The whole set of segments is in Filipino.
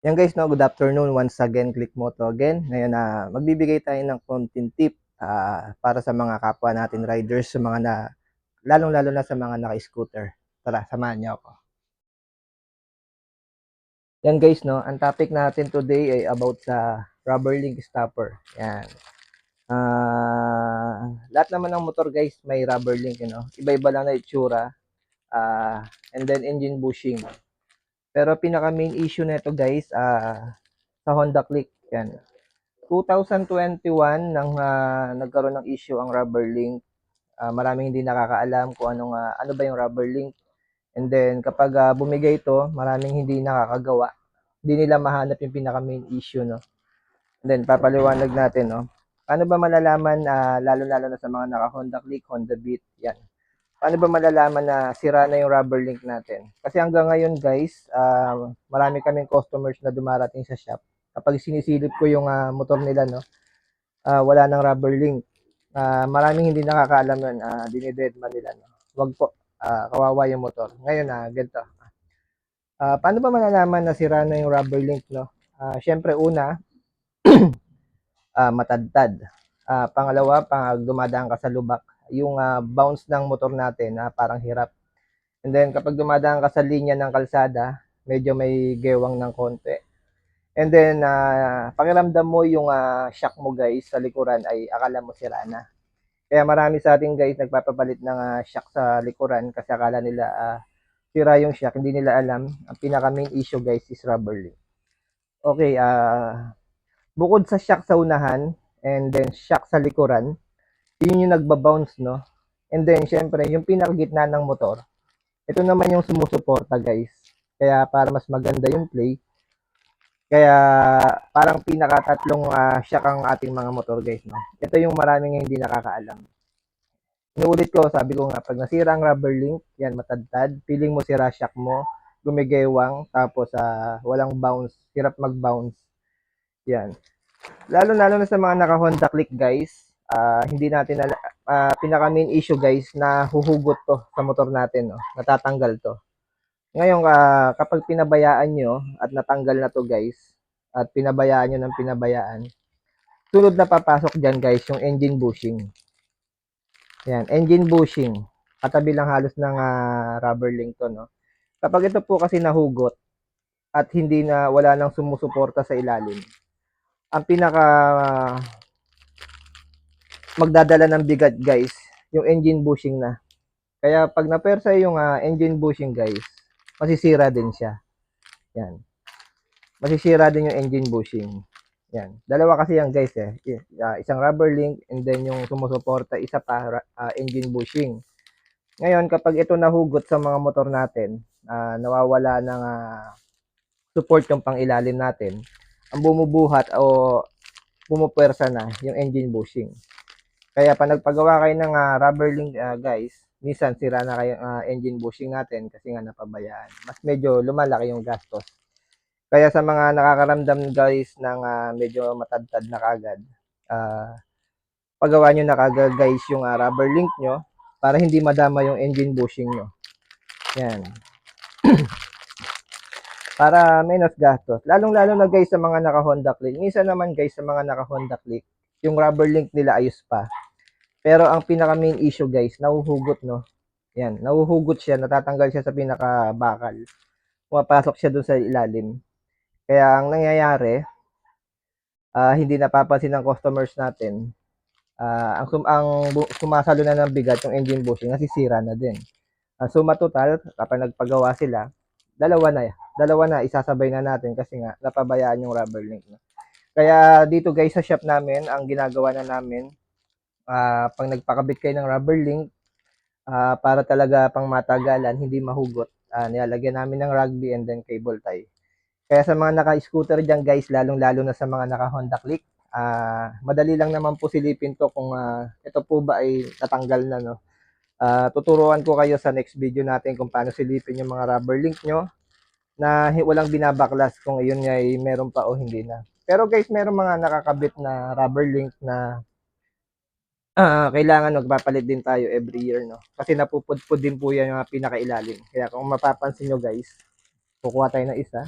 Yan guys, no, good afternoon once again, Click Moto again. Ngayon magbibigay tayo ng konting tip para sa mga kapwa natin riders, sa mga lalong-lalo na sa mga naka-scooter. Tara, samahan niyo ako. Yan guys, no, ang topic natin today ay about sa rubber link stopper. Yan. Lahat naman ng motor guys may rubber link, Iba-iba lang na itsura. And then engine bushing. Pero pinaka main issue nito guys, sa Honda Click. Yan. 2021 nang nagkaroon ng issue ang rubber link. Maraming hindi nakakaalam kung ano ba yung rubber link. And then kapag bumigay ito, maraming hindi nakakagawa. Hindi nila mahanap yung pinaka main issue, no. And then papaliwanag natin, no. Paano ba malalaman, lalo-lalo na sa mga naka Honda Click, Honda Beat, yan. Paano ba malalaman na sira na yung rubber link natin? Kasi hanggang ngayon guys, marami kaming customers na dumarating sa shop. Kapag sinisilip ko yung motor nila, no, wala ng rubber link. Maraming hindi nakakaalam nun, dinidedma nila, no. Wag po, kawawa yung motor. Ngayon ganito. Paano ba malalaman na sira na yung rubber link, no? Syempre una, matadtad. Pangalawa, pag dumadaan ka sa lubak, yung bounce ng motor natin parang hirap. And then kapag dumadaan ka sa linya ng kalsada, medyo may gewang ng konti. And then pakiramdam mo yung shock mo guys sa likuran ay akala mo sira na. Kaya marami sa ating guys nagpapapalit ng shock sa likuran kasi akala nila sira yung shock, hindi nila alam ang pinaka main issue guys is rubber link. Okay, bukod sa shock sa unahan and then shock sa likuran, yun yung nagba-bounce, no? And then syempre yung pinakagitna ng motor, ito naman yung sumusuporta guys. Kaya para mas maganda yung play, kaya parang pinakatatlong shock ang ating mga motor guys, no? Ito yung maraming hindi nakakaalam. Inuulit ko, sabi ko nga, pag nasira ang rubber link, yan matadtad, feeling mo sira shock mo, gumigewang, tapos walang bounce, hirap mag-bounce. Yan. Lalo-lalo na sa mga naka-Honda Click guys, hindi natin pinaka main issue guys na huhugot to sa motor natin, no? Natatanggal to. Ngayon kapag pinabayaan nyo at natanggal na to guys, at pinabayaan nyo ng pinabayaan, sunod na papasok dyan guys yung engine bushing. Yan, engine bushing. Katabi lang halos ng rubber link to, no? Kapag ito po kasi nahugot at hindi na wala nang sumusuporta sa ilalim, ang pinaka magdadala ng bigat guys, yung engine bushing na. Kaya pag napersa yung engine bushing guys, masisira din siya. Yan. Masisira din yung engine bushing. Yan. Dalawa kasi yan guys eh. Isang rubber link and then yung sumusuporta isa pa engine bushing. Ngayon kapag ito nahugot sa mga motor natin, nawawala ng support yung pangilalim natin, ang bumubuhat o pumupersa na yung engine bushing. Kaya pa nagpagawa kayo ng rubber link guys, minsan sira na kayo engine bushing natin kasi nga napabayaan. Mas medyo lumalaki yung gastos. Kaya sa mga nakakaramdam guys ng medyo matadtad na kagad, pagawa nyo na kagad guys yung rubber link nyo para hindi madama yung engine bushing nyo. Yan. Para menos gastos. Lalong-lalo na guys sa mga naka-Honda Click. Minsan naman guys sa mga naka-Honda Click, yung rubber link nila ayos pa. Pero ang pinaka main issue guys, nahuhugot, no? Yan, nahuhugot siya, natatanggal siya sa pinaka bakal. Pumapasok siya dun sa ilalim. Kaya ang nangyayari, hindi napapansin ng customers natin, ang sumasalo na ng bigat yung engine bushing, nasisira na din. Suma total, kapag nagpagawa sila, dalawa na isasabay na natin kasi nga napabayaan yung rubber link. No? Kaya dito guys sa shop namin, ang ginagawa na namin, pag nagpakabit kayo ng rubber link, para talaga pang matagalan, hindi mahugot, nilalagyan namin ng rugby and then cable tie. Kaya sa mga naka-scooter dyan guys, lalong-lalo na sa mga naka-Honda Click, madali lang naman po silipin to kung ito po ba ay natanggal na, no. Tuturuan ko kayo sa next video natin kung paano silipin yung mga rubber link nyo na walang binabaklas kung yun ay meron pa o hindi na. Pero guys, meron mga nakakabit na rubber link na kailangan magpapalit din tayo every year, no? Kasi napupudpud din po yan yung pinakailalim. Kaya kung mapapansin nyo guys, kukuha tayo ng isa.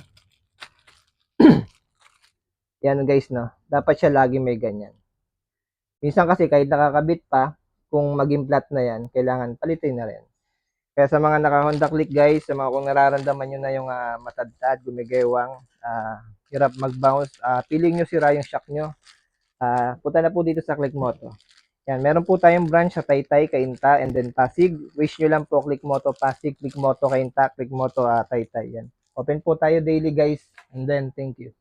Yan guys, no? Dapat siya lagi may ganyan. Minsan kasi kahit nakakabit pa, kung maging flat na yan, kailangan palitin na rin. Kaya sa mga naka-Honda Click guys, sa mga kung nararamdaman nyo na yung matadtad, gumigewang, hirap mag-bounce, feeling nyo sira yung shock nyo, punta na po dito sa Click Moto. Yan, meron po tayong branch sa Taytay, Cainta, and then Pasig. Wish nyo lang po Click Moto Pasig, Click Moto Cainta, Click Moto Taytay. Yan. Open po tayo daily guys, and then thank you.